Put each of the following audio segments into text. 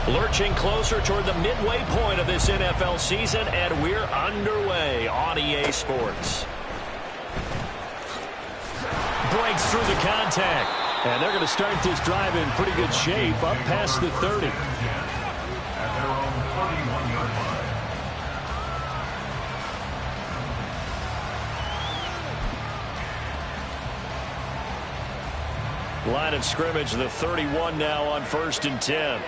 Lurching closer toward the midway point of this NFL season, and we're underway on EA Sports. Breaks through the contact. And they're going to start this drive in pretty good shape, up past the 30. Line of scrimmage, the 31 now on 1st and 10.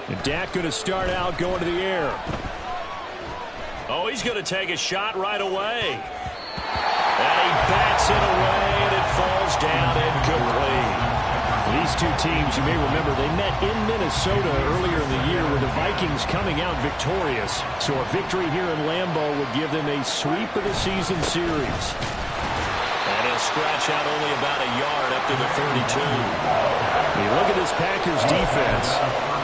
And Dak going to start out going to the air. Oh, he's going to take a shot right away. And he bats it away, and it falls down incomplete. These two teams, you may remember, they met in Minnesota earlier in the year with the Vikings coming out victorious. So a victory here in Lambeau would give them a sweep of the season series. And he'll scratch out only about a yard up to the 32. You look at this Packers defense.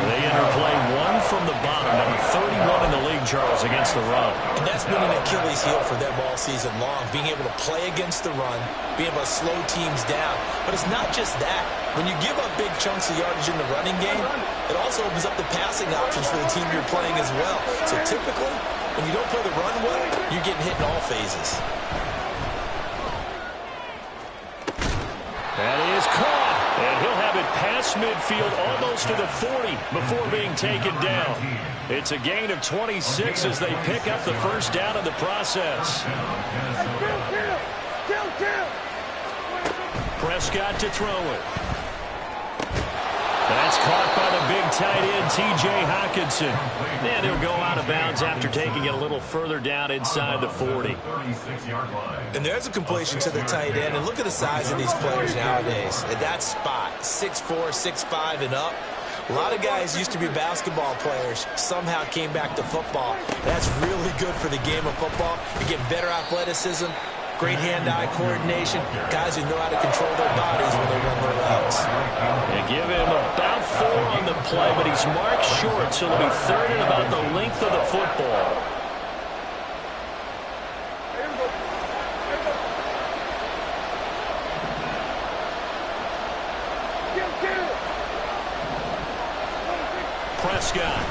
They interplay one from the bottom, number 31 in the league, Charles, against the run. And that's been an Achilles heel for them all season long, being able to play against the run, being able to slow teams down. But it's not just that. When you give up big chunks of yardage in the running game, it also opens up the passing options for the team you're playing as well. So typically, when you don't play the run well, you're getting hit in all phases. That is caught. And he'll have it past midfield almost to the 40 before being taken down. It's a gain of 26 as they pick up the first down in the process. Prescott to throw it. That's caught by the big tight end, T.J. Hockenson. And he'll go out of bounds after taking it a little further down inside the 40. And there's a completion to the tight end. And look at the size of these players nowadays. At that spot, 6'4", 6'5", and up. A lot of guys used to be basketball players, somehow came back to football. That's really good for the game of football. You get better athleticism, great hand-eye coordination, guys who know how to control their bodies when they run their routes. They give him about 4 on the play, but he's marked short, so it'll be 3rd and about the length of the football. Prescott.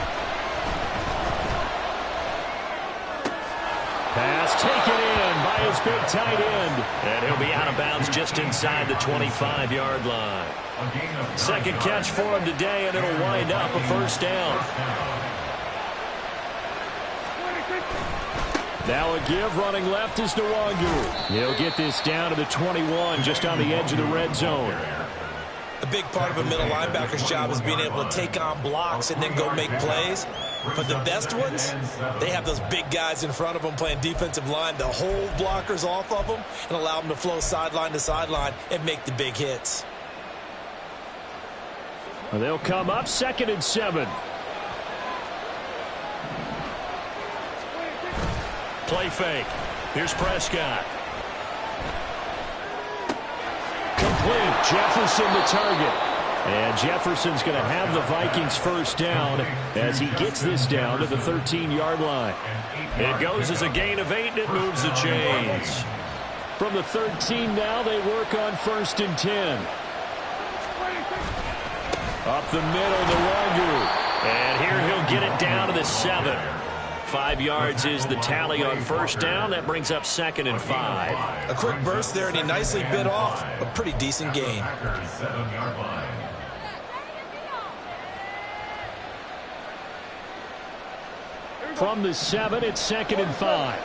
Pass taken in by his big tight end. And he'll be out of bounds just inside the 25-yard line. Second catch for him today, and it'll wind up a first down. Now a give running left is Nwangu. He'll get this down to the 21, just on the edge of the red zone. A big part of a middle linebacker's job is being able to take on blocks and then go make plays. But the best ones, they have those big guys in front of them playing defensive line to hold blockers off of them and allow them to flow sideline to sideline and make the big hits. Well, they'll come up 2nd and 7. Play fake. Here's Prescott. Complete. Jefferson the target. And Jefferson's going to have the Vikings first down as he gets this down to the 13-yard line. It goes as a gain of 8, and it moves the chains. From the 13 now, they work on 1st and 10. Up the middle, Nwangu. And here he'll get it down to the 7. 5 yards is the tally on first down. That brings up 2nd and 5. A quick burst there, and he nicely bit off a pretty decent gain. From the 7, it's 2nd and 5.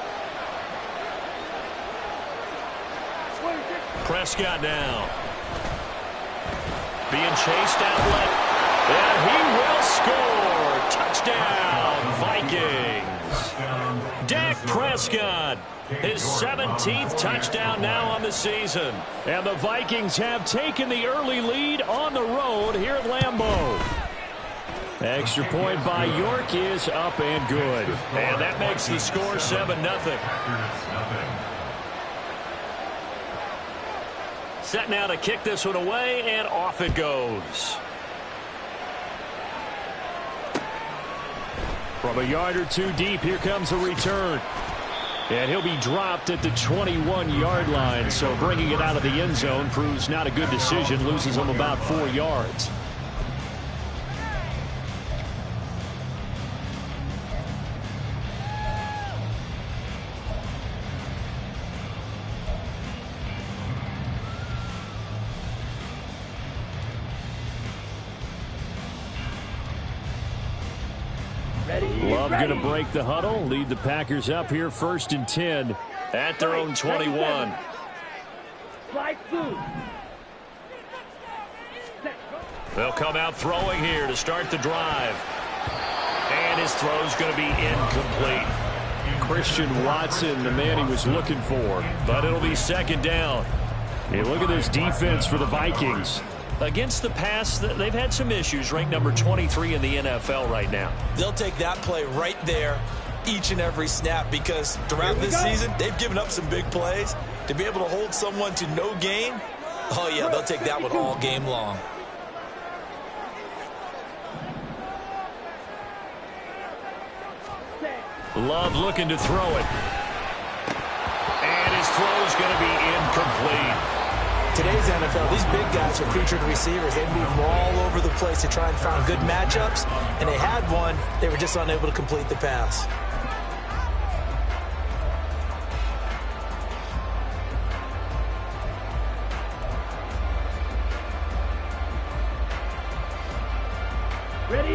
Prescott now. Being chased outlet. And he will score. Touchdown, Vikings. Dak Prescott, his 17th touchdown now on the season. And the Vikings have taken the early lead on the road here at Lambeau. Extra point by York is up and good. And that makes the score 7-0. Set now to kick this one away, and off it goes. From a yard or two deep, here comes a return. And he'll be dropped at the 21-yard line, so bringing it out of the end zone proves not a good decision, loses him about 4 yards. Love going to break the huddle, lead the Packers up here 1st and 10 at their own 21. They'll come out throwing here to start the drive. And his throw's going to be incomplete. Christian Watson, the man he was looking for. But it'll be 2nd down. Hey, look at this defense for the Vikings. Against the pass, they've had some issues. Ranked number 23 in the NFL right now. They'll take that play right there each and every snap because throughout this season, they've given up some big plays. To be able to hold someone to no gain, oh, yeah, they'll take that one all game long. Love looking to throw it. And his throw's going to be incomplete. Today's NFL, these big guys are featured receivers. They move all over the place to try and find good matchups, and they had one. They were just unable to complete the pass.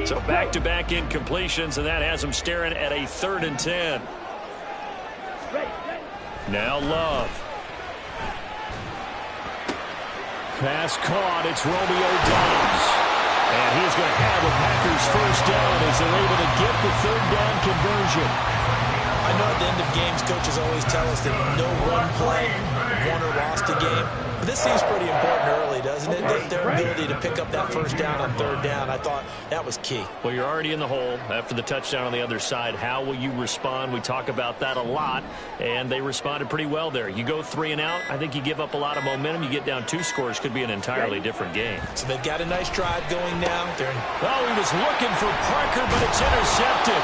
So back-to-back incompletions, and that has them staring at a 3rd and 10. Now Love. Pass caught. It's Romeo Doubs. And he's going to have the Packers 1st down as they're able to get the 3rd down conversion. I know at the end of games, coaches always tell us that no one play won or lost a game. But this seems pretty important early, doesn't it? Their ability to pick up that 1st down on 3rd down, I thought that was key. Well, you're already in the hole after the touchdown on the other side. How will you respond? We talk about that a lot, and they responded pretty well there. You go 3 and out, I think you give up a lot of momentum. You get down 2 scores, could be an entirely different game. So they've got a nice drive going now. Oh, he was looking for Parker, but it's intercepted.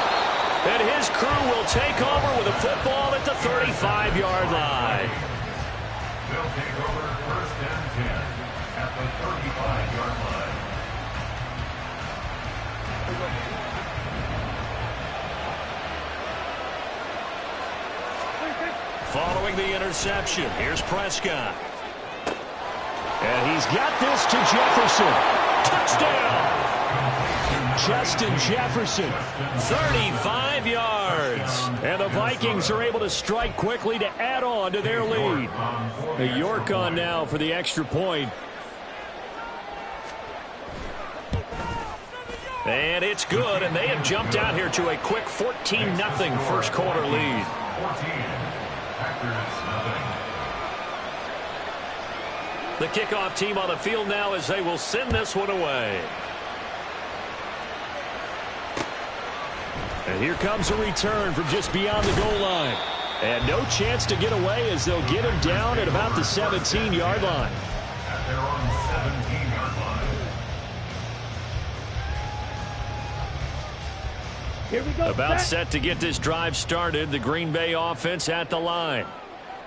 And his crew will take over with a football at the 35-yard line. They'll take over 1st and 10 at the 35-yard line. Following the interception, here's Prescott. And he's got this to Jefferson. Touchdown! Justin Jefferson, 35 yards. And the Vikings are able to strike quickly to add on to their lead. York on now for the extra point. And it's good, and they have jumped out here to a quick 14-0 1st quarter lead. 14, Packers nothing. The kickoff team on the field now as they will send this one away. And here comes a return from just beyond the goal line. And no chance to get away as they'll get him down at about the 17-yard line. At their own 17-yard line. Here we go. About set to get this drive started. The Green Bay offense at the line.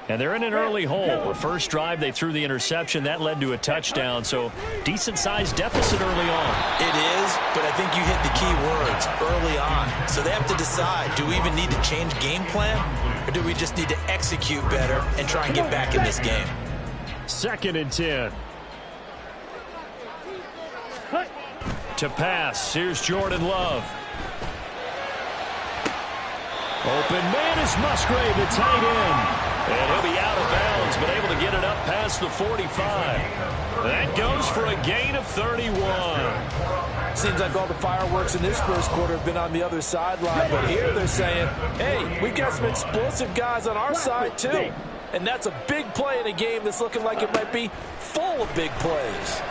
And they're in an early hole. The first drive, they threw the interception. That led to a touchdown. So decent-sized deficit early on. It is, but I think you hit the key words, early on. So they have to decide, do we even need to change game plan? Or do we just need to execute better and try and get back in this game? 2nd and 10. To pass, here's Jordan Love. Open man is Musgrave, the tight end. And he'll be out of bounds, but able to get it up past the 45. That goes for a gain of 31. Seems like all the fireworks in this 1st quarter have been on the other sideline, but here they're saying, hey, we've got some explosive guys on our side too. And that's a big play in a game that's looking like it might be full of big plays.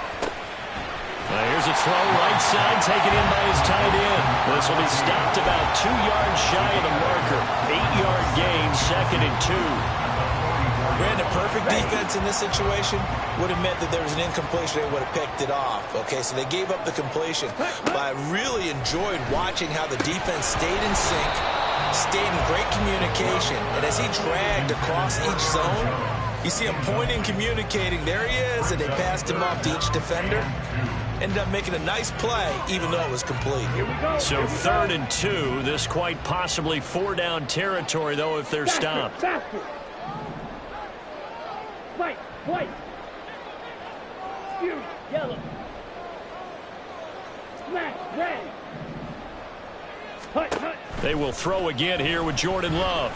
Here's a throw right side, taken in by his tight end. This will be stopped about 2 yards shy of the marker. 8-yard gain, 2nd and 2. Brandon, perfect defense in this situation would have meant that there was an incompletion. They would have picked it off. Okay, so they gave up the completion. But I really enjoyed watching how the defense stayed in sync, stayed in great communication. And as he dragged across each zone, you see him pointing, communicating. There he is, and they passed him off to each defender. Ended up making a nice play, even though it was complete. So 3rd and 2. This quite possibly 4-down territory, though, if they're stopped. White. Yellow. Black. Red. They will throw again here with Jordan Love.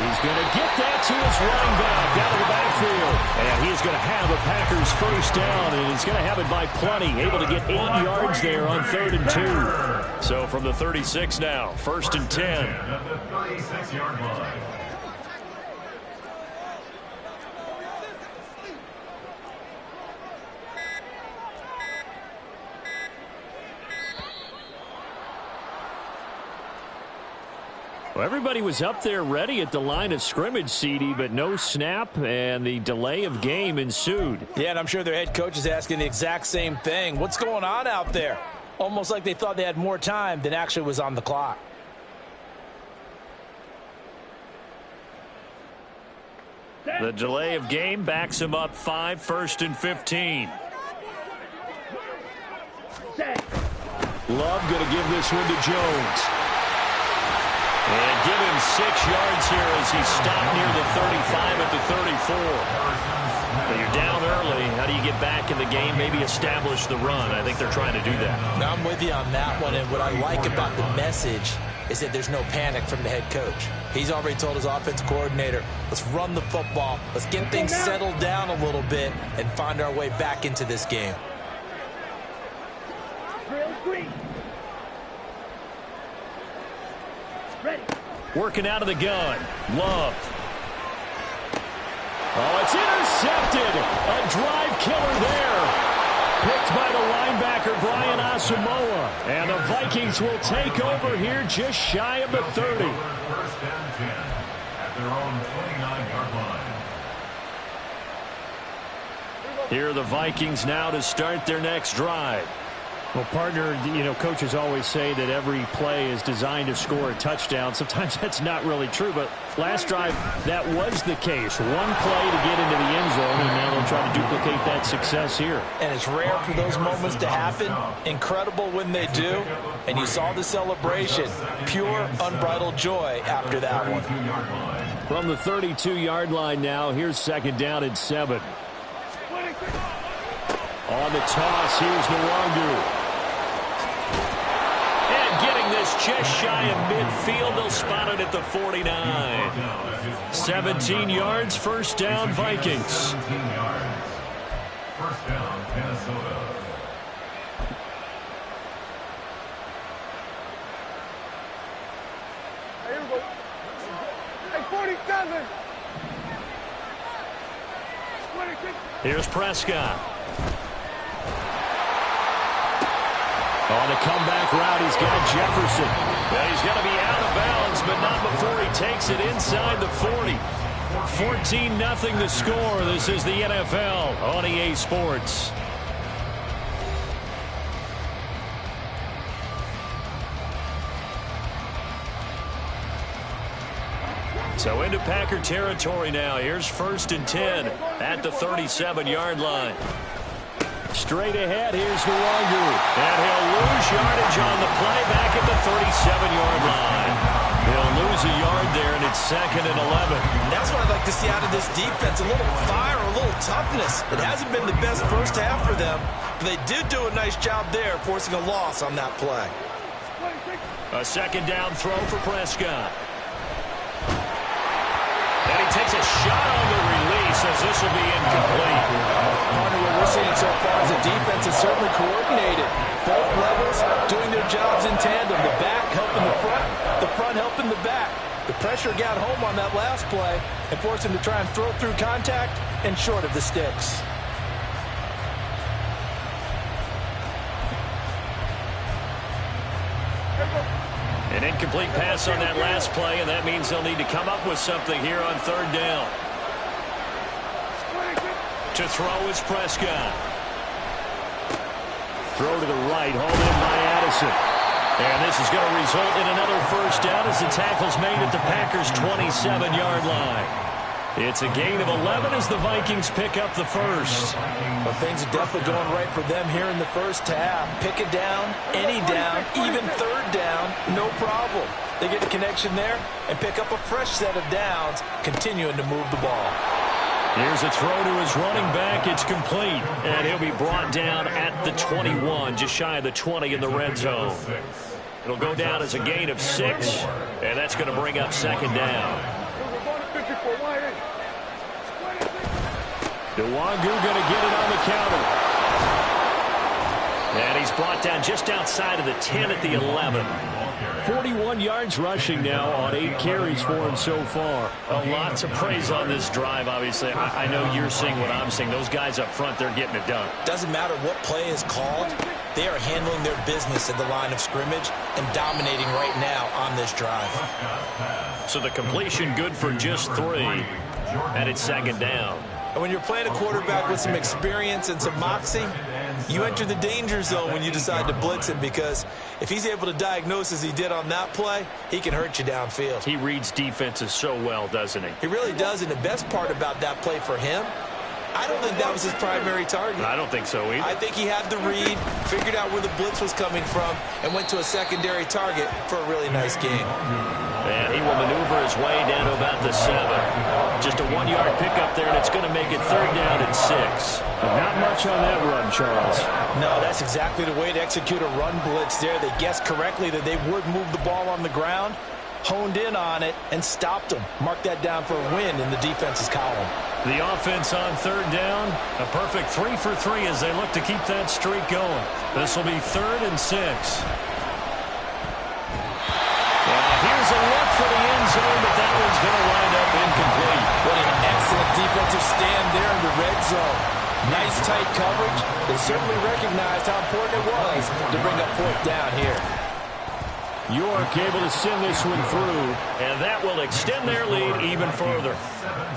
He's going to get that to his running back out of the backfield. And he is going to have a Packers first down, and he's going to have it by plenty. Able to get 8 yards there on 3rd and 2. So from the 36 now, 1st and 10. At the 36-yard line. Well, everybody was up there ready at the line of scrimmage, CD, but no snap, and the delay of game ensued. Yeah, and I'm sure their head coach is asking the exact same thing. What's going on out there? Almost like they thought they had more time than actually was on the clock. The delay of game backs him up 5, 1st and 15. Love going to give this one to Jones. And give him 6 yards here as he stopped near the 35 at the 34. But you're down early. How do you get back in the game? Maybe establish the run. I think they're trying to do that. Now I'm with you on that one, and what I like about the message is that there's no panic from the head coach. He's already told his offensive coordinator, let's run the football, let's get things settled down a little bit and find our way back into this game. Working out of the gun. Love. Oh, it's intercepted. A drive killer there. Picked by the linebacker, Brian Asamoah. And the Vikings will take over here just shy of the 30. 1st and 10 at their own 29-yard line. Here are the Vikings now to start their next drive. Well, partner, coaches always say that every play is designed to score a touchdown. Sometimes that's not really true, but last drive, that was the case. One play to get into the end zone, and now they'll try to duplicate that success here. And it's rare for those moments to happen. Incredible when they do. And you saw the celebration. Pure, unbridled joy after that one. From the 32-yard line now, here's 2nd down and 7. On the toss, here's Nwangu. Getting this just shy of midfield. They'll spot it at the 49. 17 yards, 1st down, Vikings. 17 yards. 1st down, Minnesota. Hey, 47. Here's Prescott. On the comeback route, he's got Jefferson. Well, he's going to be out of bounds, but not before he takes it inside the 40. 14-0 the score. This is the NFL on EA Sports. So into Packer territory now. Here's 1st and 10 at the 37-yard line. Straight ahead, here's Nwangu. And he'll lose yardage on the play back at the 37-yard line. He'll lose a yard there, and it's 2nd and 11. And that's what I'd like to see out of this defense, a little fire, a little toughness. It hasn't been the best first half for them, but they did do a nice job there, forcing a loss on that play. A 2nd down throw for Prescott. And he takes a shot on the release as this will be incomplete. Partner, what we're seeing so far is the defense is certainly coordinated. Both levels doing their jobs in tandem. The back helping the front helping the back. The pressure got home on that last play and forced him to try and throw through contact and short of the sticks. An incomplete pass on that last play, and that means they'll need to come up with something here on 3rd down. To throw is Prescott. Throw to the right, hauled in by Addison. And this is going to result in another 1st down as the tackle's made at the Packers' 27-yard line. It's a gain of 11 as the Vikings pick up the first. Well, things are definitely going right for them here in the first half. Pick it down, any down, even 3rd down, no problem. They get a connection there and pick up a fresh set of downs, continuing to move the ball. Here's a throw to his running back. It's complete. And he'll be brought down at the 21, just shy of the 20 in the red zone. It'll go down as a gain of 6, and that's going to bring up second down. Nwangu going to get it on the counter. And he's brought down just outside of the 10 at the 11. 41 yards rushing now on 8 carries for him so far. A lot to praise on this drive, obviously. I know you're seeing what I'm seeing. Those guys up front, they're getting it done. Doesn't matter what play is called. They are handling their business at the line of scrimmage and dominating right now on this drive. So the completion good for just 3, and it's second down. And when you're playing a quarterback with some experience and some moxie, you enter the danger zone when you decide to blitz him, because if he's able to diagnose as he did on that play, he can hurt you downfield. He reads defenses so well, doesn't he? He really does, and the best part about that play for him, I don't think that was his primary target. I don't think so either. I think he had the read, figured out where the blitz was coming from, and went to a secondary target for a really nice game. And he will maneuver his way down to about the 7. Just a 1-yard pickup there, and it's going to make it third down and 6. Not much on that run, Charles. No, that's exactly the way to execute a run blitz there. They guessed correctly that they would move the ball on the ground, honed in on it, and stopped them. Mark that down for a win in the defense's column. The offense on third down, a perfect 3 for 3 as they look to keep that streak going. This will be 3rd and 6. Here's a look for the end zone, but that one's going to wind up incomplete. What an excellent defensive stand there in the red zone. Nice tight coverage. They certainly recognized how important it was to bring up 4th down here. York able to send this one through, and that will extend their lead even further.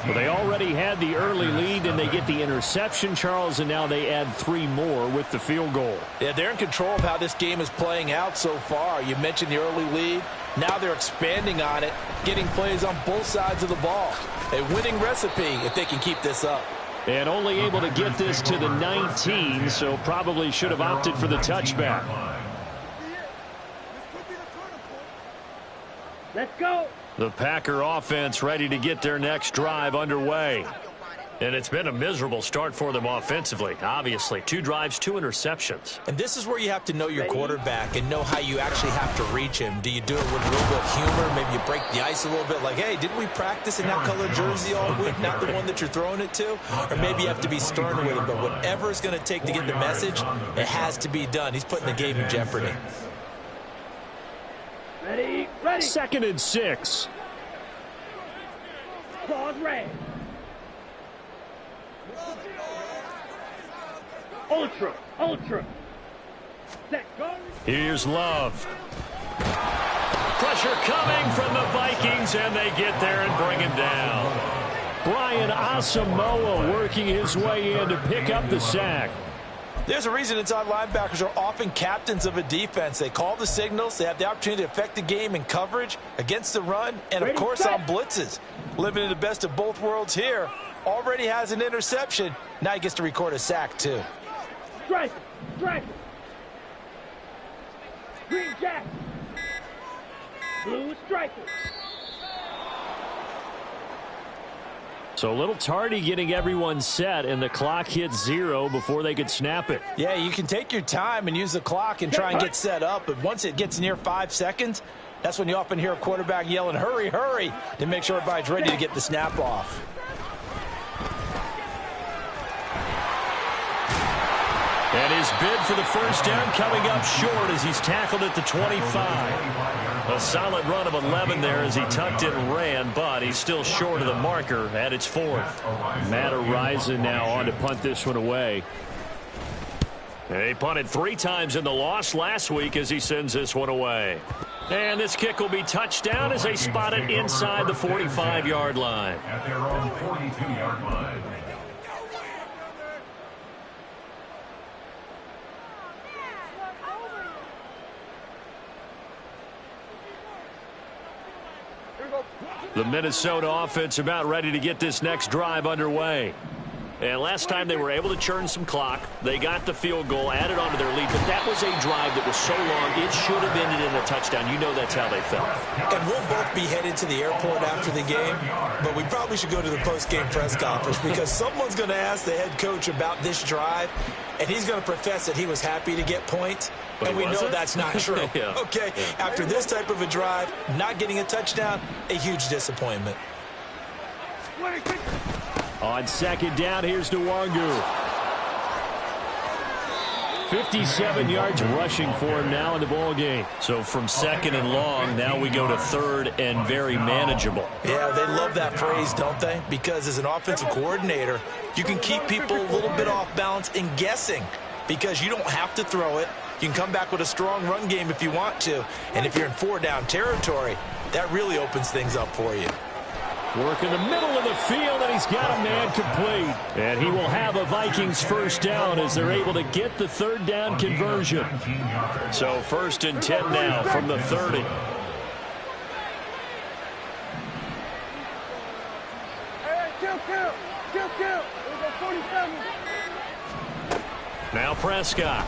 Well, they already had the early lead, and they get the interception, Charles, and now they add 3 more with the field goal. Yeah, they're in control of how this game is playing out so far. You mentioned the early lead. Now they're expanding on it, getting plays on both sides of the ball. A winning recipe if they can keep this up. And only able to get this to the 19, so probably should have opted for the touchback. Let's go. The Packer offense ready to get their next drive underway. And it's been a miserable start for them offensively. Obviously, 2 drives, 2 interceptions. And this is where you have to know your quarterback and know how you actually have to reach him. Do you do it with a little bit of humor? Maybe you break the ice a little bit, like, hey, didn't we practice in that color jersey all week, not the one that you're throwing it to? Or maybe you have to be stern with him. But whatever it's going to take to get the message, it has to be done. He's putting the game in jeopardy. Ready, ready. 2nd and 6. Claws red. Ultra, ultra. Set, go. Here's Love. Pressure coming from the Vikings, and they get there and bring him down. Brian Asamoah working his way in to pick up the sack. There's a reason inside linebackers are often captains of a defense. They call the signals. They have the opportunity to affect the game in coverage, against the run, and, of course, on blitzes. Living in the best of both worlds here. Already has an interception. Now he gets to record a sack, too. Strike, strike. Green jack. Blue striker. So a little tardy getting everyone set, and the clock hits 0 before they could snap it. Yeah, you can take your time and use the clock and try and get set up, but once it gets near 5 seconds, that's when you often hear a quarterback yelling, hurry, hurry, to make sure everybody's ready to get the snap off. And his bid for the first down coming up short as he's tackled at the 25. A solid run of 11 there as he tucked it and ran, but he's still short of the marker at its 4th. Matt Araiza now on to punt this one away. He punted 3 times in the loss last week as he sends this one away. And this kick will be touchdown as they spot it inside the 45-yard line. At their own 42-yard line. The Minnesota offense about ready to get this next drive underway. And last time they were able to churn some clock. They got the field goal, added on to their lead, but that was a drive that was so long, it should have ended in a touchdown. You know that's how they felt. And we'll both be headed to the airport after the game, but we probably should go to the post-game press conference because someone's going to ask the head coach about this drive, and he's going to profess that he was happy to get points, and we know that's not true. Yeah. Okay, after this type of a drive, not getting a touchdown, a huge disappointment. On second down, here's Nwangu. 57 yards rushing for him now in the ball game. So from second and long, now we go to third and very manageable. Yeah, they love that phrase, don't they? Because as an offensive coordinator, you can keep people a little bit off balance and guessing because you don't have to throw it. You can come back with a strong run game if you want to. And if you're in four-down territory, that really opens things up for you. Work in the middle of the field, and he's got a man complete. And he will have a Vikings first down as they're able to get the third down conversion. So first and 10 now from the 30. Now Prescott.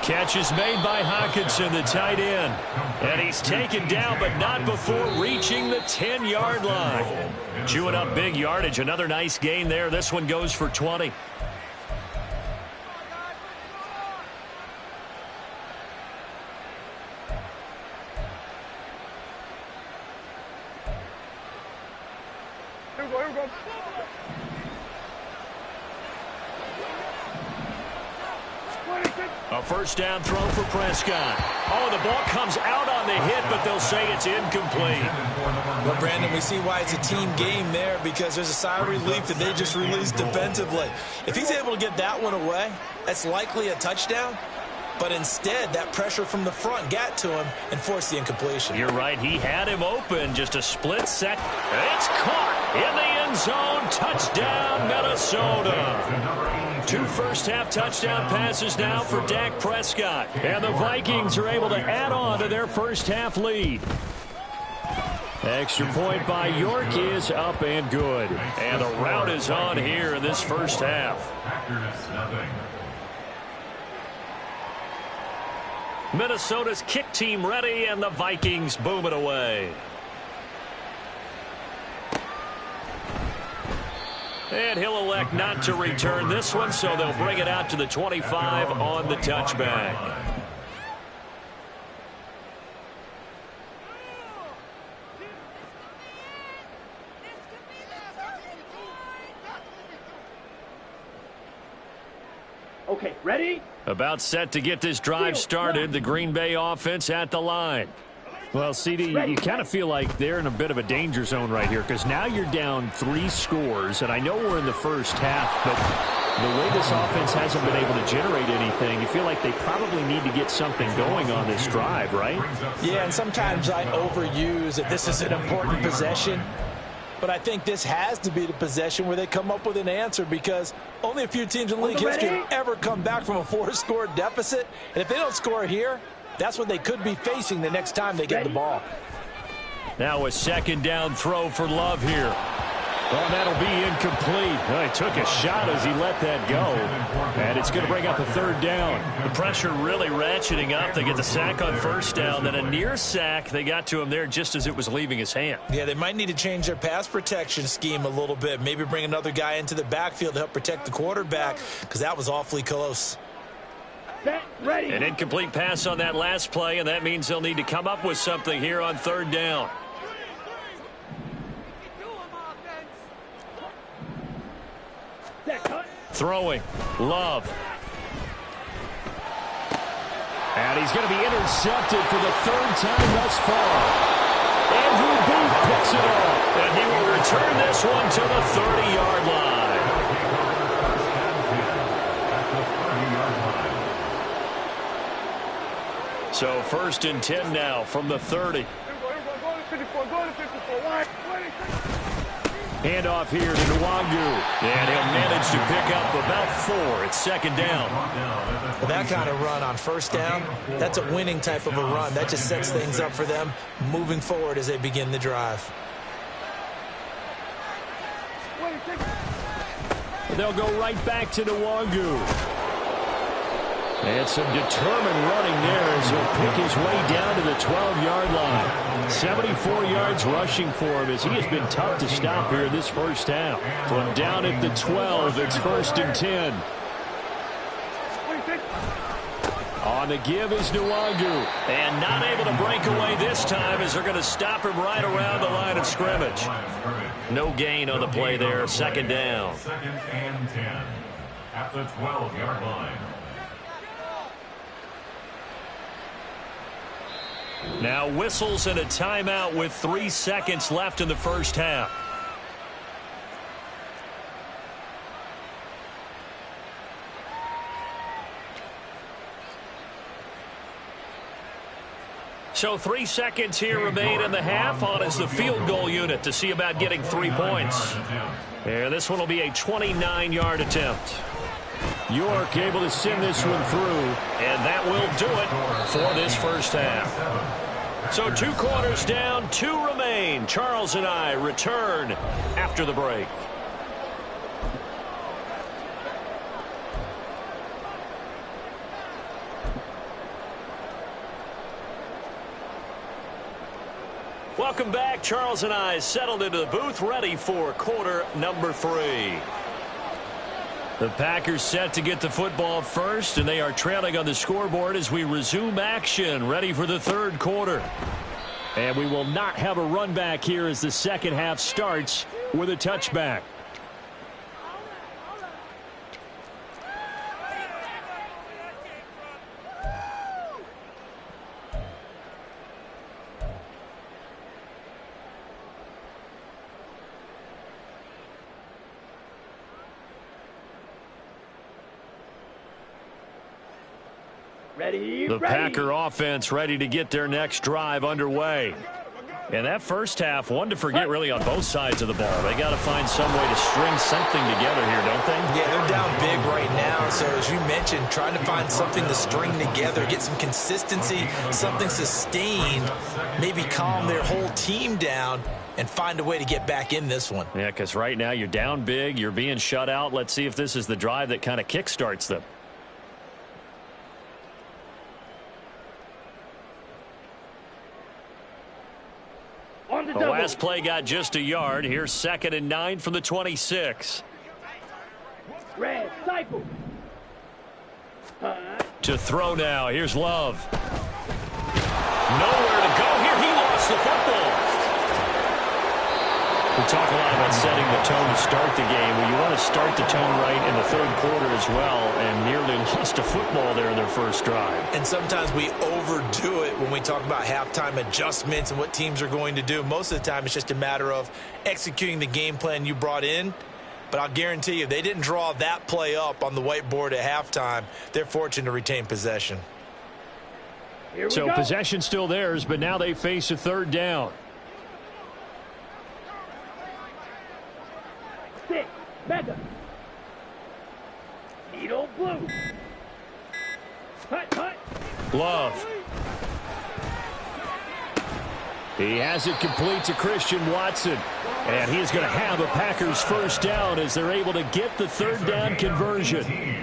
Catch is made by Hockenson, the tight end. And he's taken down, but not before reaching the 10-yard line. Chewing up big yardage. Another nice gain there. This one goes for 20. Here we go. A first down throw for Prescott. Oh, the ball comes out on the hit, but they'll say it's incomplete. Well, Brandon, we see why it's a team game there because there's a sigh of relief that they just released defensively. If he's able to get that one away, that's likely a touchdown. But instead, that pressure from the front got to him and forced the incompletion. You're right. He had him open just a split second. It's caught in the end zone. Touchdown, Minnesota. 2 first-half touchdown passes now for Dak Prescott. And the Vikings are able to add on to their first-half lead. Extra point by York is up and good. And the route is on here in this first half. Minnesota's kick team ready, and the Vikings boom it away. And he'll elect not to return this one, so they'll bring it out to the 25 on the touchback. Okay, ready? About set to get this drive started, the Green Bay offense at the line. Well, CD, you kind of feel like they're in a bit of a danger zone right here because now you're down 3 scores, and I know we're in the first half, but the way this offense hasn't been able to generate anything, you feel like they probably need to get something going on this drive, right? Yeah, and sometimes I overuse that this is an important possession. But I think this has to be the possession where they come up with an answer because only a few teams in league history have ever come back from a 4-score deficit. And if they don't score here, that's what they could be facing the next time they get the ball. Now a second down throw for Love here. Well, that'll be incomplete. Well, he took a shot as he let that go. And it's going to bring up a third down. The pressure really ratcheting up. They get the sack on first down. Then a near sack. They got to him there just as it was leaving his hand. Yeah, they might need to change their pass protection scheme a little bit. Maybe bring another guy into the backfield to help protect the quarterback because that was awfully close. Set, ready. An incomplete pass on that last play, and that means they'll need to come up with something here on third down. Throwing. Love. And he's going to be intercepted for the 3rd time thus far. Andrew Booth picks it up. And he will return this one to the 30-yard line. So first and 10 now from the 30. Handoff here to Nwangu. And he'll manage to pick up about 4. It's second down. Well, that kind of run on first down, that's a winning type of a run. That just sets things up for them moving forward as they begin the drive. They'll go right back to Nwangu. And some determined running there as he'll pick his way down to the 12-yard line. 74 yards rushing for him as he has been tough to stop here this first half. From down at the 12, it's 1st and 10. On the give is Nwangu. And not able to break away this time as they're going to stop him right around the line of scrimmage. No gain on the play there. 2nd down. 2nd and 10 at the 12-yard line. Now whistles and a timeout with 3 seconds left in the first half. So 3 seconds here remain in the half. On is the field goal unit to see about getting 3 points. And this one will be a 29-yard attempt. York able to send this one through, and that will do it for this first half. So 2 quarters down, 2 remain. Charles and I return after the break. Welcome back. Charles and I settled into the booth, ready for quarter number 3. The Packers set to get the football first, and they are trailing on the scoreboard as we resume action, ready for the 3rd quarter. And we will not have a run back here as the second half starts with a touchback. The Packer offense ready to get their next drive underway. And that first half, one to forget really on both sides of the ball. They got to find some way to string something together here, don't they? Yeah, they're down big right now. So as you mentioned, trying to find something to string together, get some consistency, something sustained, maybe calm their whole team down and find a way to get back in this one. Yeah, because right now you're down big, you're being shut out. Let's see if this is the drive that kind of kickstarts them. The last play got just a yard. Here's 2nd and 9 from the 26. Red, cycle. To throw now. Here's Love. Nowhere to go here. He lost the football. We talk a lot about setting the tone to start the game. Well, you want to start the tone right in the 3rd quarter as well, and nearly lost a football there in their first drive. And sometimes we overdo it when we talk about halftime adjustments and what teams are going to do. Most of the time, it's just a matter of executing the game plan you brought in. But I'll guarantee you, they didn't draw that play up on the whiteboard at halftime. They're fortunate to retain possession. So possession still theirs, but now they face a 3rd down. Mega. Needle blue. Hut, hut. Love. He has it complete to Christian Watson. And he is going to have a Packers first down as they're able to get the 3rd down conversion.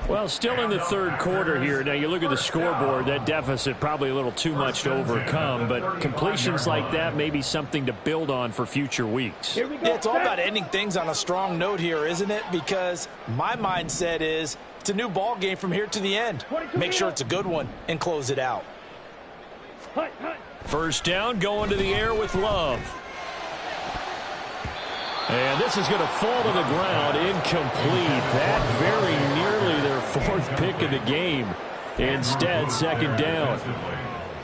Well, still in the 3rd quarter here. Now, you look at the scoreboard, that deficit probably a little too much to overcome, but completions like that may be something to build on for future weeks. Yeah, it's all about ending things on a strong note here, isn't it? Because my mindset is it's a new ball game from here to the end. Make sure it's a good one and close it out. First down, going to the air with Love. And this is going to fall to the ground, incomplete. That very nearly their 4th pick of the game. Instead, 2nd down.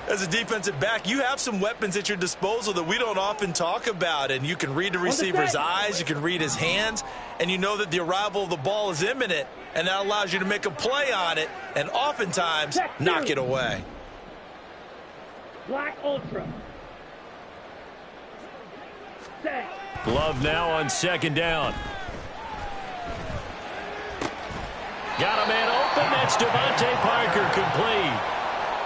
As a defensive back, you have some weapons at your disposal that we don't often talk about. And you can read the receiver's eyes, you can read his hands, and you know that the arrival of the ball is imminent. And that allows you to make a play on it and oftentimes knock it away. Black Ultra. Set. Love now on 2nd down. Got a man open. That's Devontae Parker complete.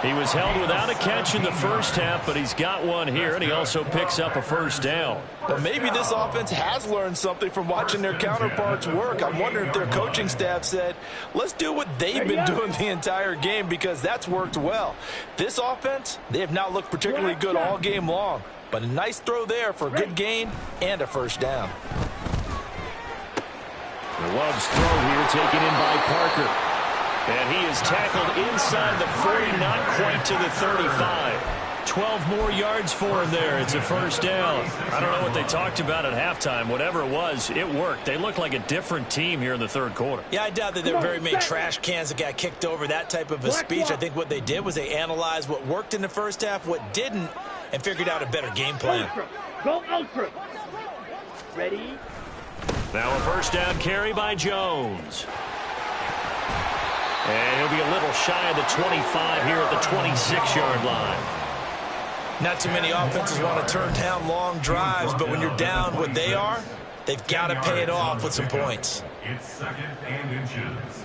He was held without a catch in the first half, but he's got one here, and he also picks up a first down. But maybe this offense has learned something from watching their counterparts work. I'm wondering if their coaching staff said, let's do what they've been doing the entire game, because that's worked well. This offense, they have not looked particularly good all game long, but a nice throw there for a good gain and a first down. Love's throw here taken in by Parker. And he is tackled inside the 40, not quite to the 35. 12 more yards for him there. It's a first down. I don't know what they talked about at halftime. Whatever it was, it worked. They look like a different team here in the third quarter. Yeah, I doubt that there were very many trash cans that got kicked over, that type of a speech. I think what they did was they analyzed what worked in the first half, what didn't, and figured out a better game plan. Ultra. Go ultra. Ready? Now a first down carry by Jones. And he'll be a little shy of the 25 here at the 26-yard line. Not too many offenses want to turn down long drives, but when you're down what they are, they've got to pay it off with some points. It's second and inches.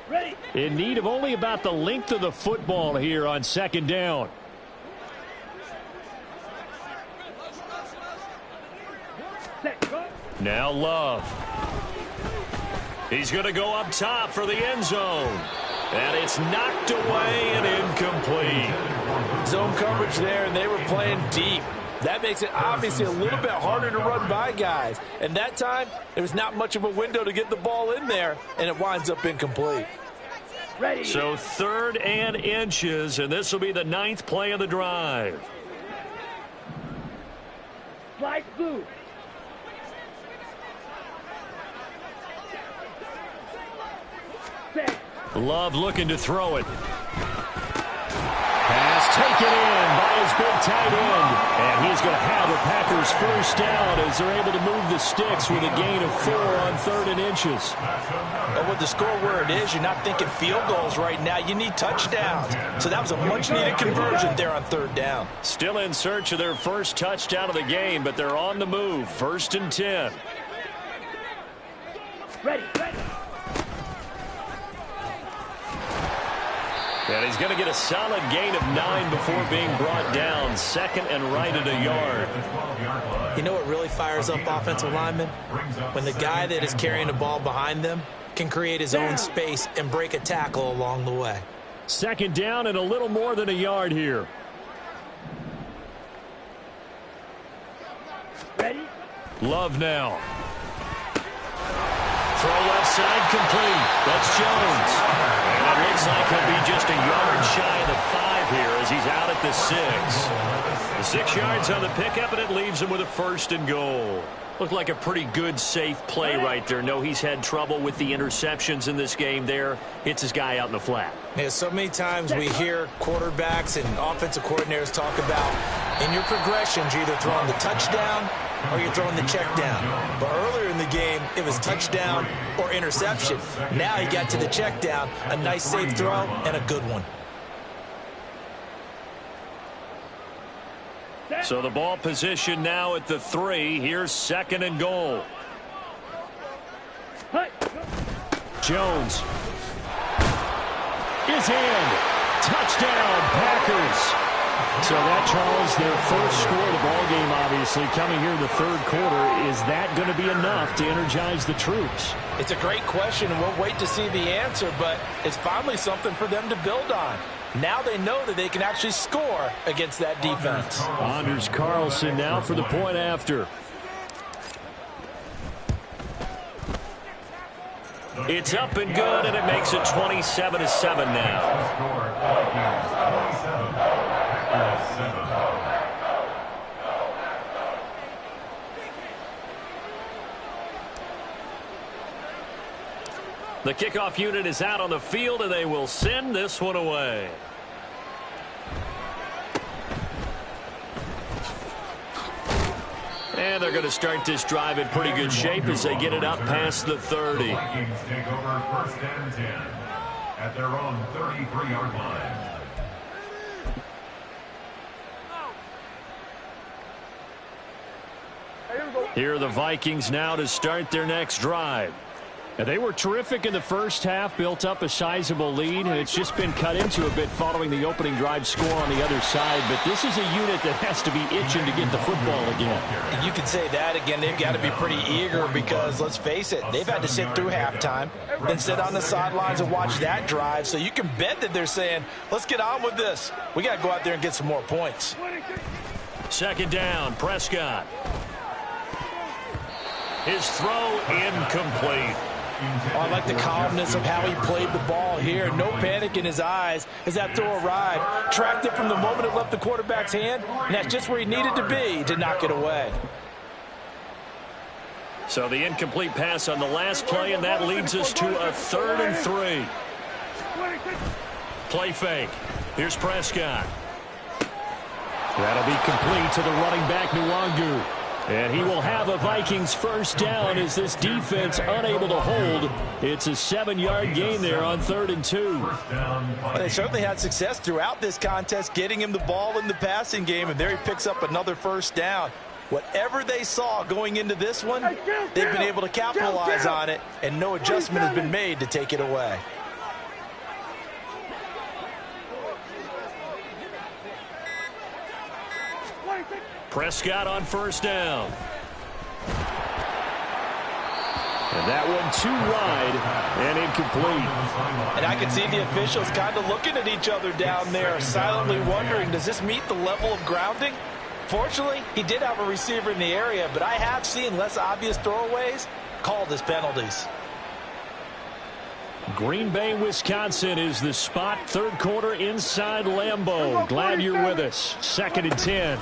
Ready? In need of only about the length of the football here on second down. Set. Go. Now Love. He's going to go up top for the end zone. And it's knocked away and incomplete. Zone coverage there, and they were playing deep. That makes it obviously a little bit harder to run by guys. And that time, there's not much of a window to get the ball in there, and it winds up incomplete. Ready? So 3rd and inches, and this will be the 9th play of the drive. Slide blue. Set. Love looking to throw it. Pass taken in by his big tight end. And he's going to have a Packers first down as they're able to move the sticks with a gain of 4 on 3rd and inches. But with the score where it is, you're not thinking field goals right now. You need touchdowns. So that was a much-needed conversion there on 3rd down. Still in search of their first touchdown of the game, but they're on the move. 1st and 10. Ready. Ready. And he's going to get a solid gain of 9 before being brought down. 2nd and right at a yard. You know what really fires up offensive linemen? When the guy that is carrying the ball behind them can create his own space and break a tackle along the way. 2nd down and a little more than a yard here. Ready? Love now. Throw left side complete. That's Jones. And it looks like he'll be just a yard shy of the 5 here as he's out at the 6. The 6 yards on the pickup, and it leaves him with a 1st and goal. Looked like a pretty good, safe play right there. No, he's had trouble with the interceptions in this game there. Hits his guy out in the flat. Yeah, so many times we hear quarterbacks and offensive coordinators talk about in your progressions, you're either throwing the touchdown or you're throwing the check down. But earlier in the game, it was touchdown or interception. Now he got to the check down, a nice safe throw, and a good one. So the ball position now at the 3. Here's 2nd and goal. Hut. Jones is in. Touchdown, Packers. So that, Charles, their first score of the ball game, obviously, coming here in the 3rd quarter. Is that going to be enough to energize the troops? It's a great question, and we'll wait to see the answer, but it's finally something for them to build on. Now they know that they can actually score against that defense. Anders Carlson now for the point after. It's up and good, and it makes it 27-7 now. The kickoff unit is out on the field, and they will send this one away. And they're going to start this drive in pretty good shape as they get it up past the 30. Vikings take over 1st and 10 at their own 33-yard line. Here are the Vikings now to start their next drive. Now, they were terrific in the first half, built up a sizable lead, and it's just been cut into a bit following the opening drive score on the other side. But this is a unit that has to be itching to get the football again. And you can say that again. They've got to be pretty eager because, let's face it, they've had to sit through halftime, then sit on the sidelines and watch that drive. So you can bet that they're saying, let's get on with this. We got to go out there and get some more points. Second down, Prescott. His throw incomplete. Oh, I like the calmness of how he played the ball here. No panic in his eyes as that throw arrived. Tracked it from the moment it left the quarterback's hand, and that's just where he needed to be to knock it away. So the incomplete pass on the last play, and that leads us to a 3rd and 3. Play fake. Here's Prescott. That'll be complete to the running back, Nwangu. And he will have a Vikings first down as this defense unable to hold. It's a 7-yard gain there on 3rd and 2. Well, they certainly had success throughout this contest, getting him the ball in the passing game, and there he picks up another first down. Whatever they saw going into this one, they've been able to capitalize on it, and no adjustment has been made to take it away. Prescott on first down. And that one too wide and incomplete. And I can see the officials kind of looking at each other down there, silently wondering, does this meet the level of grounding? Fortunately, he did have a receiver in the area, but I have seen less obvious throwaways called as penalties. Green Bay, Wisconsin is the spot. 3rd quarter inside Lambeau. Glad you're with us. 2nd and 10.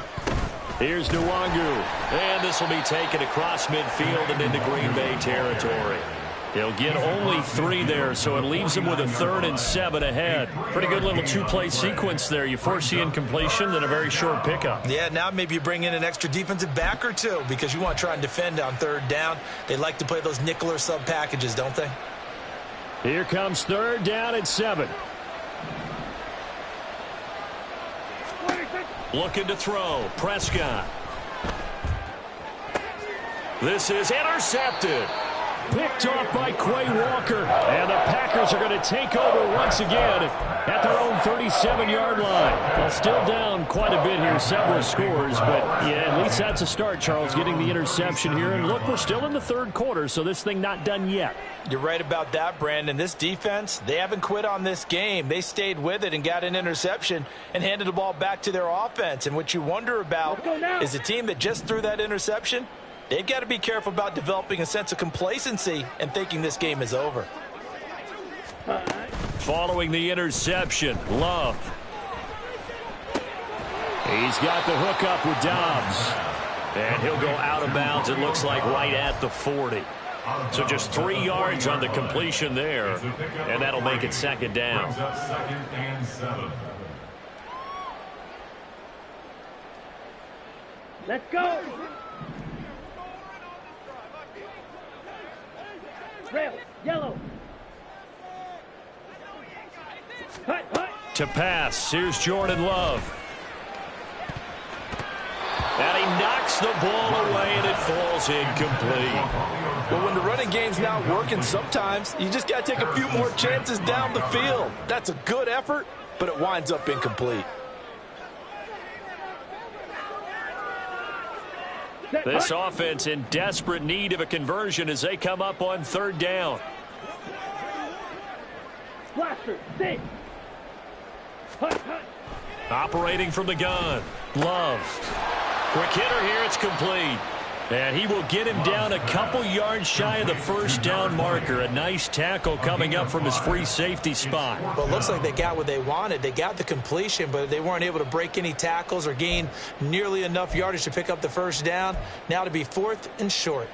Here's Nwangu. And this will be taken across midfield and into Green Bay territory. He'll get only 3 there, so it leaves him with a 3rd and 7 ahead. Pretty good little 2-play sequence there. You force the incompletion, then a very short pickup. Yeah, now maybe you bring in an extra defensive back or two because you want to try and defend on 3rd down. They like to play those nickel or sub packages, don't they? Here comes 3rd down and 7. Looking to throw. Prescott. This is intercepted. Picked off by Quay Walker. And the Packers are going to take over once again at their own 37-yard line. Well, still down quite a bit here, several scores. But, yeah, at least that's a start, Charles, getting the interception here. And, look, we're still in the 3rd quarter, so this thing not done yet. You're right about that, Brandon. This defense, they haven't quit on this game. They stayed with it and got an interception and handed the ball back to their offense. And what you wonder about is a team that just threw that interception, they've got to be careful about developing a sense of complacency and thinking this game is over. Following the interception, Love. He's got the hook up with Dobbs. And he'll go out of bounds, it looks like, right at the 40. So just 3 yards on the completion there, and that'll make it 2nd down. 2nd and 7. Let's go. Rail, yellow. Hut, hut. To pass, here's Jordan Love. And he knocks the ball away, and it falls incomplete. Well, when the running game's not working, sometimes you just got to take a few more chances down the field. That's a good effort, but it winds up incomplete. This offense in desperate need of a conversion as they come up on 3rd down. Blaster, six. Hut, hut. Operating from the gun. Love. Quick hitter here, it's complete. And he will get him down a couple yards shy of the first down marker. A nice tackle coming up from his free safety spot. Well, it looks like they got what they wanted. They got the completion, but they weren't able to break any tackles or gain nearly enough yardage to pick up the first down. Now to be 4th and short.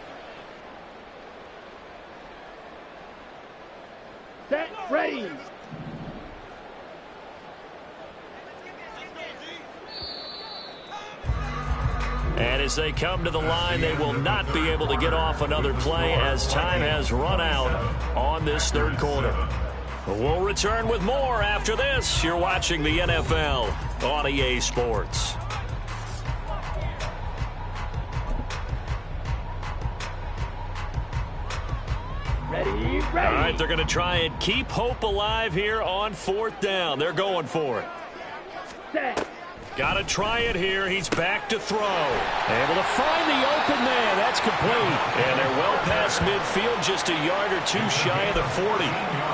Set, ready. And as they come to the line, they will not be able to get off another play as time has run out on this 3rd quarter. We'll return with more after this. You're watching the NFL on EA Sports. Ready, All ready. right, they're going to try and keep hope alive here on 4th down. They're going for it. Set. Got to try it here. He's back to throw. Able to find the open man. That's complete. And they're well past midfield, just a yard or two shy of the 40.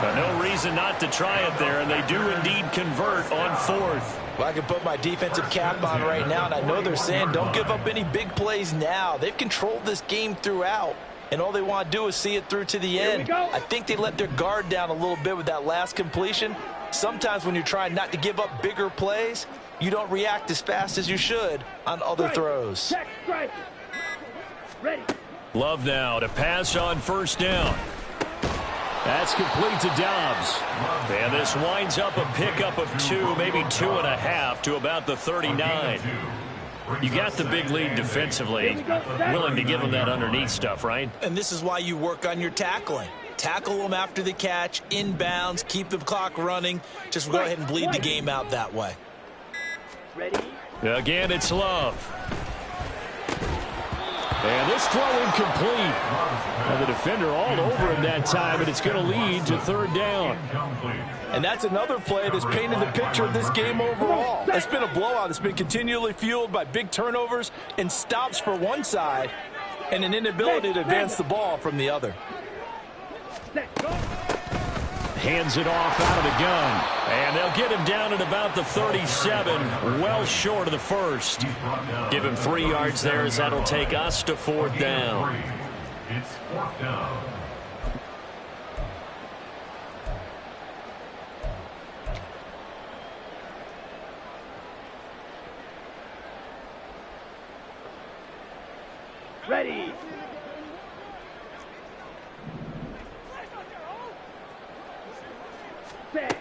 But no reason not to try it there, and they do indeed convert on 4th. Well, I can put my defensive cap on right now, and I know they're saying don't give up any big plays now. They've controlled this game throughout, and all they want to do is see it through to the end. I think they let their guard down a little bit with that last completion. Sometimes when you're trying not to give up bigger plays, you don't react as fast as you should on other throws. Check, strike. Ready. Love now to pass on 1st down. That's complete to Dobbs. And this winds up a pickup of 2, maybe 2.5 to about the 39. You got the big lead defensively. Willing to give them that underneath stuff, right? And this is why you work on your tackling. Tackle them after the catch, inbounds, keep the clock running. Just go ahead and bleed the game out that way. Ready. Again, it's Love. And this throw incomplete. And the defender all over him that time, and it's going to lead to 3rd down. And that's another play that's painted the picture of this game overall. It's been a blowout. It's been continually fueled by big turnovers and stops for one side and an inability to advance the ball from the other. Set, go. Hands it off out of the gun. And they'll get him down at about the 37, well short of the 1st. Give him 3 yards there as that'll take us to 4th down. It's 4th down. Ready. Set.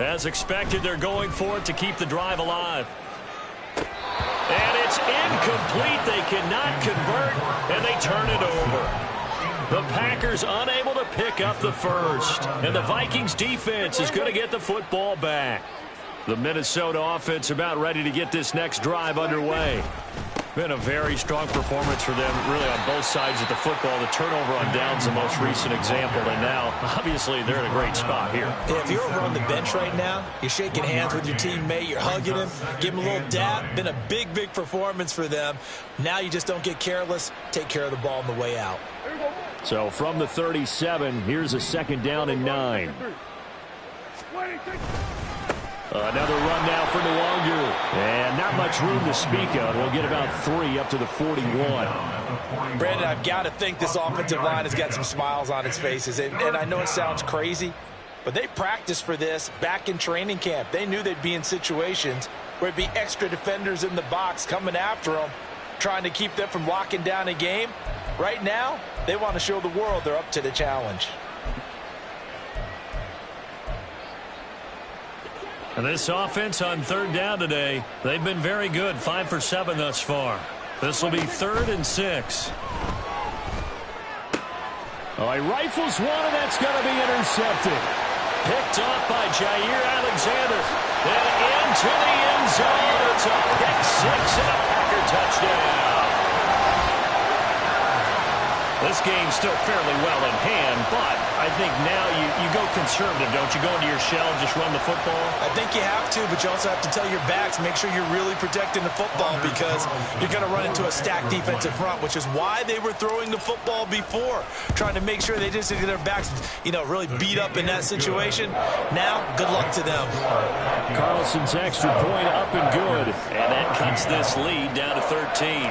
As expected, they're going for it to keep the drive alive. And it's incomplete. They cannot convert, and they turn it over. The Packers unable to pick up the 1st. And the Vikings defense is going to get the football back. The Minnesota offense about ready to get this next drive underway. Been a very strong performance for them, really, on both sides of the football. The turnover on downs the most recent example, and now, obviously, they're in a great spot here. Yeah, if you're over on the bench right now, you're shaking hands with your teammate, you're hugging him, give him a little dap. Been a big, big performance for them. Now you just don't get careless. Take care of the ball on the way out. So from the 37, here's a 2nd down and 9. Another run now for Nwangu. And not much room to speak of. He'll get about 3 up to the 41. Brandon, I've got to think this offensive line has got some smiles on its faces. And I know it sounds crazy, but they practiced for this back in training camp. They knew they'd be in situations where there'd be extra defenders in the box coming after them, trying to keep them from locking down a game. Right now, they want to show the world they're up to the challenge. And this offense on 3rd down today, they've been very good, 5 for 7 thus far. This will be 3rd and 6. Oh, he rifles one, and that's going to be intercepted. Picked off by Jair Alexander. And into the end zone. It's a pick 6 and a Packer touchdown. This game's still fairly well in hand, but I think now you go conservative, don't you? Go into your shell and just run the football? I think you have to, but you also have to tell your backs, make sure you're really protecting the football because you're going to run into a stacked defensive front, which is why they were throwing the football before, trying to make sure they just get their backs, really beat up in that situation. Now, good luck to them. Carlson's extra point up and good, and that cuts this lead down to 13.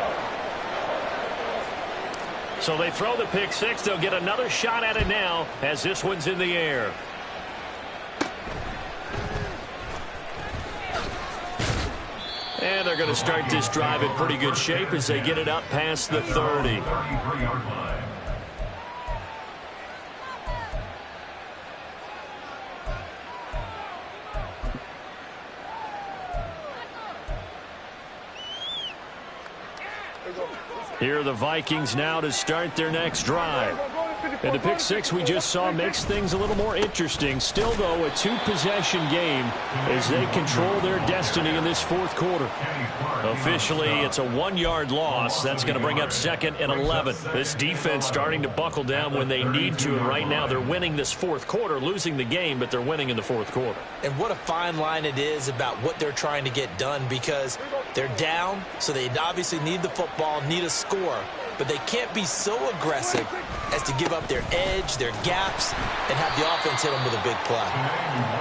So they throw the pick 6. They'll get another shot at it now as this one's in the air. And they're going to start this drive in pretty good shape as they get it up past the 30. Here are the Vikings now to start their next drive. And the pick six we just saw makes things a little more interesting. Still, though, a two-possession game as they control their destiny in this fourth quarter. Officially, it's a 1-yard loss. That's going to bring up 2nd and 11. This defense starting to buckle down when they need to, and right now they're winning this fourth quarter, losing the game, but they're winning in the fourth quarter. And what a fine line it is about what they're trying to get done, because they're down, so they obviously need the football, need a score, but they can't be so aggressive as to give up their edge, their gaps, and have the offense hit them with a big play.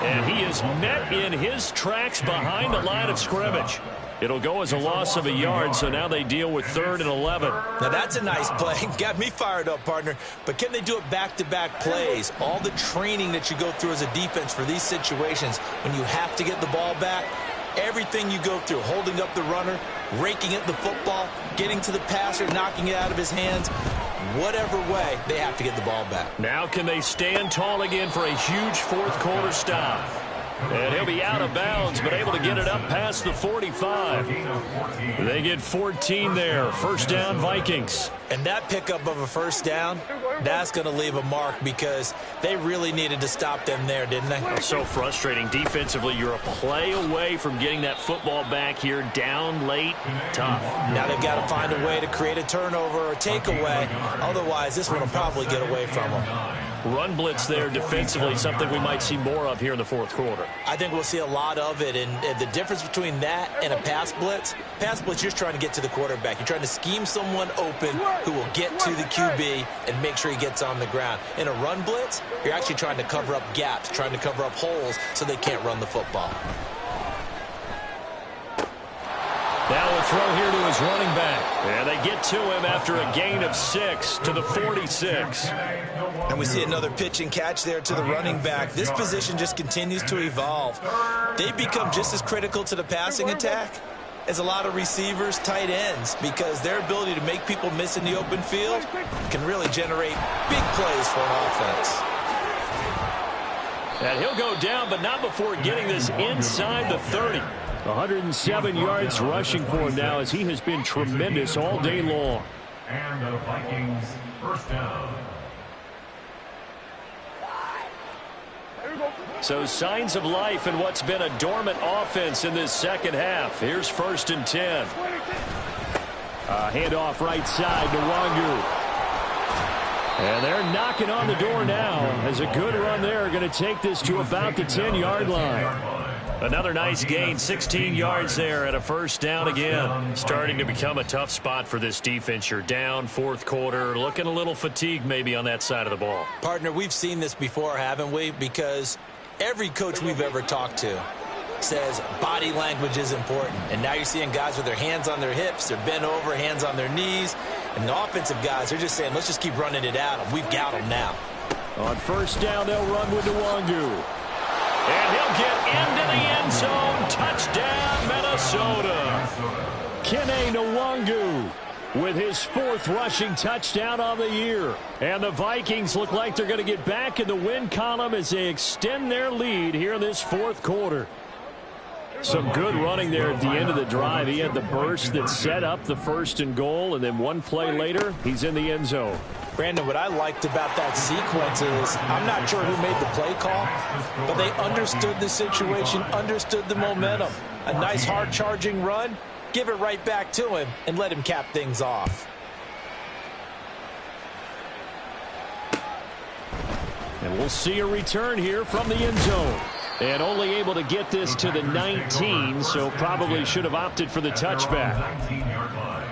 And he is met in his tracks behind the line of scrimmage. It'll go as a loss of a yard, so now they deal with 3rd and 11. Now that's a nice play. Got me fired up, partner. But can they do it back-to-back plays? All the training that you go through as a defense for these situations, when you have to get the ball back, everything you go through, holding up the runner, raking at the football, getting to the passer, knocking it out of his hands, whatever way, they have to get the ball back. Now can they stand tall again for a huge fourth quarter stop? And he'll be out of bounds, but able to get it up past the 45. They get 14 there. First down, Vikings. And that pickup of a first down, that's going to leave a mark, because they really needed to stop them there, didn't they? It's so frustrating. Defensively, you're a play away from getting that football back here, down late, tough. Now they've got to find a way to create a turnover or takeaway. Otherwise, this one will probably get away from them. Run blitz there defensively, something we might see more of here in the fourth quarter. I think we'll see a lot of it, and the difference between that and a pass blitz, you're just trying to get to the quarterback. You're trying to scheme someone open who will get to the QB and make sure he gets on the ground. In a run blitz, you're actually trying to cover up gaps, trying to cover up holes so they can't run the football. Now a throw here to his running back. And they get to him after a gain of 6 to the 46. And we see another pitch and catch there to the running back. This position just continues to evolve. They become just as critical to the passing attack as a lot of receivers, tight ends, because their ability to make people miss in the open field can really generate big plays for an offense. And he'll go down, but not before getting this inside the 30. 107 yards rushing for him now, as he has been tremendous all day long. And the Vikings first down. So signs of life in what's been a dormant offense in this second half. Here's 1st and 10. Handoff right side to Wangu. And they're knocking on the door now, as a good run there going to take this to about the 10-yard line. Another nice gain, 16 yards there, and a first down again. Starting to become a tough spot for this defense. You're down, fourth quarter, looking a little fatigued maybe on that side of the ball. Partner, we've seen this before, haven't we? Because every coach we've ever talked to says body language is important. And now you're seeing guys with their hands on their hips, they're bent over, hands on their knees. And the offensive guys, they're just saying, let's just keep running it at them. We've got them now. On first down, they'll run with Wangu. And he'll get into the end zone. Touchdown, Minnesota. Kene Nwangu with his 4th rushing touchdown on the year. And the Vikings look like they're going to get back in the win column as they extend their lead here in this fourth quarter. Some good running there at the end of the drive. He had the burst that set up the 1st and goal, and then one play later, he's in the end zone. Brandon, what I liked about that sequence is, I'm not sure who made the play call, but they understood the situation, understood the momentum. A nice hard-charging run, give it right back to him, and let him cap things off. And we'll see a return here from the end zone. And only able to get this to the 19, so probably should have opted for the touchback. 19-yard line.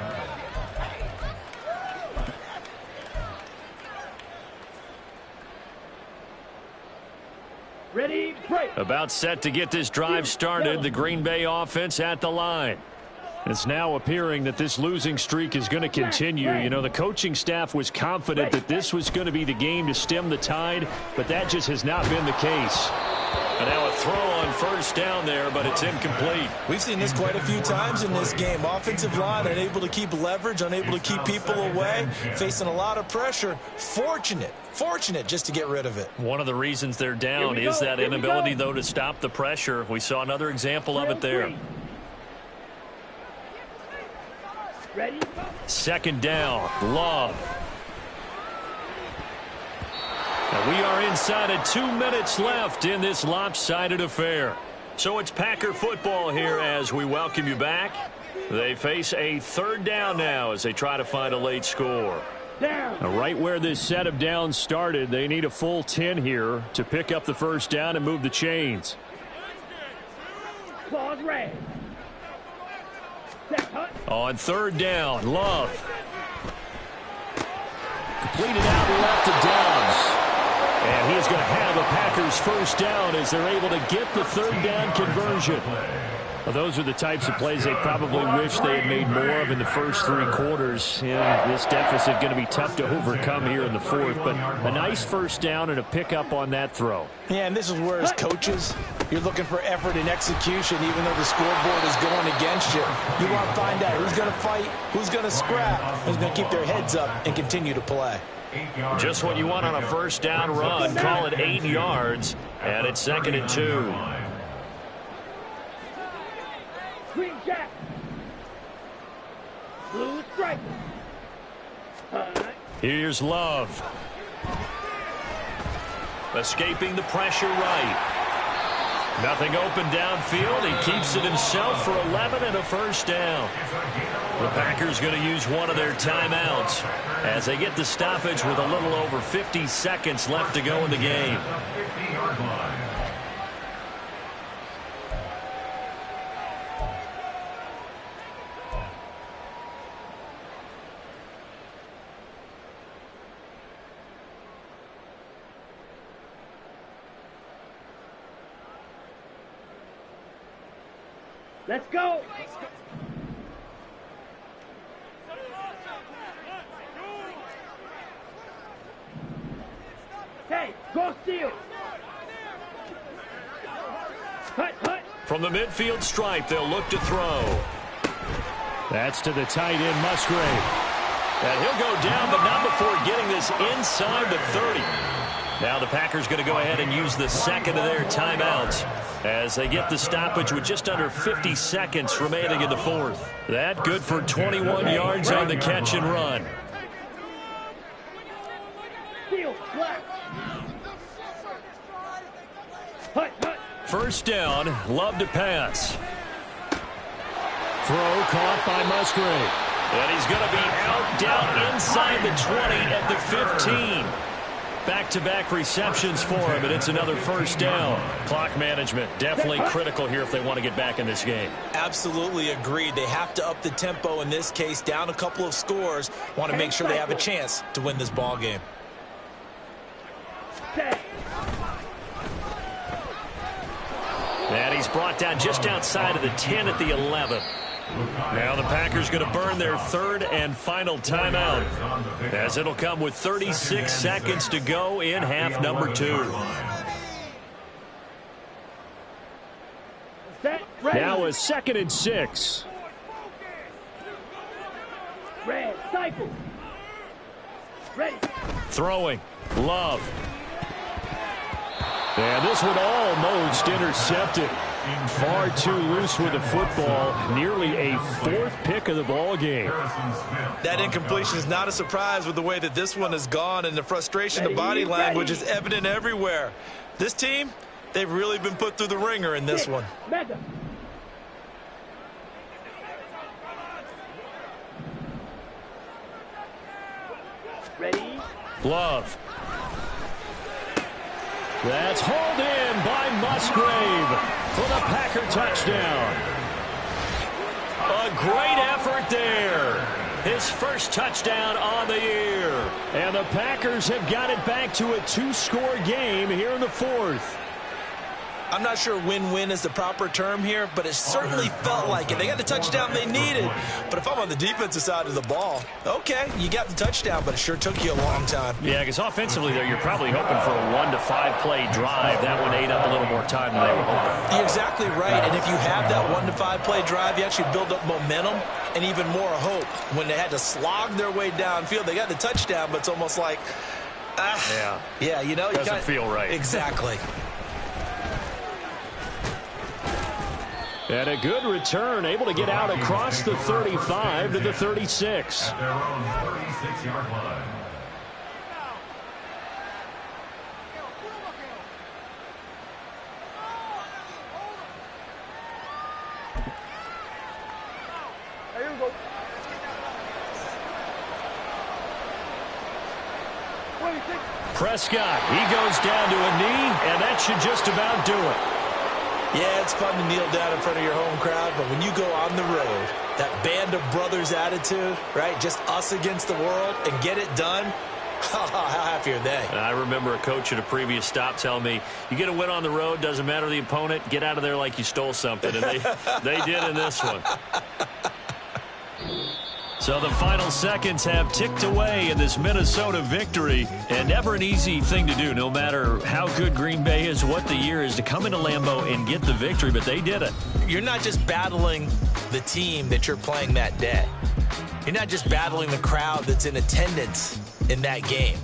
Ready, break. About set to get this drive started, the Green Bay offense at the line. It's now appearing that this losing streak is going to continue. You know, the coaching staff was confident that this was going to be the game to stem the tide, but that just has not been the case. And now a throw on first down there, but it's incomplete. We've seen this quite a few times in this game. Offensive line unable to keep leverage, unable to keep people away, facing a lot of pressure. Fortunate just to get rid of it. One of the reasons they're down is that inability, though, to stop the pressure. We saw another example of it there. Ready? Second down, Love. And we are inside of 2 minutes left in this lopsided affair. So it's Packer football here as we welcome you back. They face a third down now as they try to find a late score. Down. Right where this set of downs started, they need a full 10 here to pick up the first down and move the chains. Claws red. Set hut. On third down, Love. Completed out left to Downs. And he is going to have a Packers first down as they're able to get the third down conversion. Well, those are the types of plays they probably wish they had made more of in the first 3 quarters. And this deficit going to be tough to overcome here in the fourth. But a nice first down and a pickup on that throw. Yeah, and this is where as coaches, you're looking for effort and execution even though the scoreboard is going against you. You want to find out who's going to fight, who's going to scrap, who's going to keep their heads up and continue to play. Just what you want on a first down run. Call it 8 yards. And it's 2nd and 2. Green jack. Blue stripe. Here's Love. Escaping the pressure right. Nothing open downfield. He keeps it himself for 11 and a first down. The Packers going to use one of their timeouts as they get the stoppage with a little over 50 seconds left to go in the game. Let's go. Hey, go steal. Hut, hut. From the midfield stripe, they'll look to throw. That's to the tight end, Musgrave. And he'll go down, but not before getting this inside the 30. Now the Packers going to go ahead and use the second of their timeouts as they get the stoppage with just under 50 seconds remaining in the fourth. That good for 21 yards on the catch and run. Steal, black. Hut, hut. First down, Love to pass. Throw caught by Musgrave. And he's going to be out down inside the 20 at the 15. Back-to-back receptions for him, and it's another first down. Clock management definitely critical here if they want to get back in this game. Absolutely agreed. They have to up the tempo in this case, down a couple of scores. Want to make sure they have a chance to win this ball game. And he's brought down just outside of the 10 at the 11. Now the Packers going to burn their third and final timeout as it'll come with 36 seconds to go in half number 2. Now a 2nd and 6. Red, cycle. Ready. Throwing. Love. And this one almost intercepted. Far too loose with the football. Nearly a 4th pick of the ball game. That incompletion is not a surprise with the way that this one has gone, and the frustration, the body language is evident everywhere. This team, they've really been put through the ringer in this one. Mega. Ready. Love. That's hauled in by Musgrave for the Packer touchdown. A great effort there. His first touchdown on the year. And the Packers have got it back to a 2-score game here in the fourth. I'm not sure win-win is the proper term here, but it certainly felt like it. They got the touchdown they needed. But if I'm on the defensive side of the ball, okay, you got the touchdown, but it sure took you a long time. Yeah, because offensively there, you're probably hoping for a 1 to 5 play drive. That one ate up a little more time than they were hoping. You're exactly right. And if you have that 1 to 5 play drive, you actually build up momentum and even more hope. When they had to slog their way downfield, they got the touchdown, but it's almost like, yeah, you know, doesn't feel right. Exactly. And a good return, able to get out across the 35 to the 36. At their own 36-yard line. Prescott, he goes down to a knee, and that should just about do it. Yeah, it's fun to kneel down in front of your home crowd, but when you go on the road, that band of brothers attitude, right, just us against the world, and get it done, how happy are they? I remember a coach at a previous stop telling me, you get a win on the road, doesn't matter the opponent, get out of there like you stole something, and they did in this one. So the final seconds have ticked away in this Minnesota victory, and never an easy thing to do, no matter how good Green Bay is, what the year is, to come into Lambeau and get the victory, but they did it. You're not just battling the team that you're playing that day. You're not just battling the crowd that's in attendance in that game.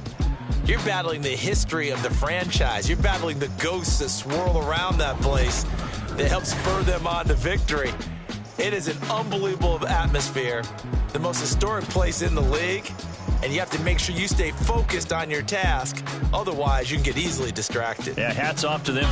You're battling the history of the franchise. You're battling the ghosts that swirl around that place that help spur them on to victory. It is an unbelievable atmosphere, the most historic place in the league, and you have to make sure you stay focused on your task. Otherwise, you can get easily distracted. Yeah, hats off to them for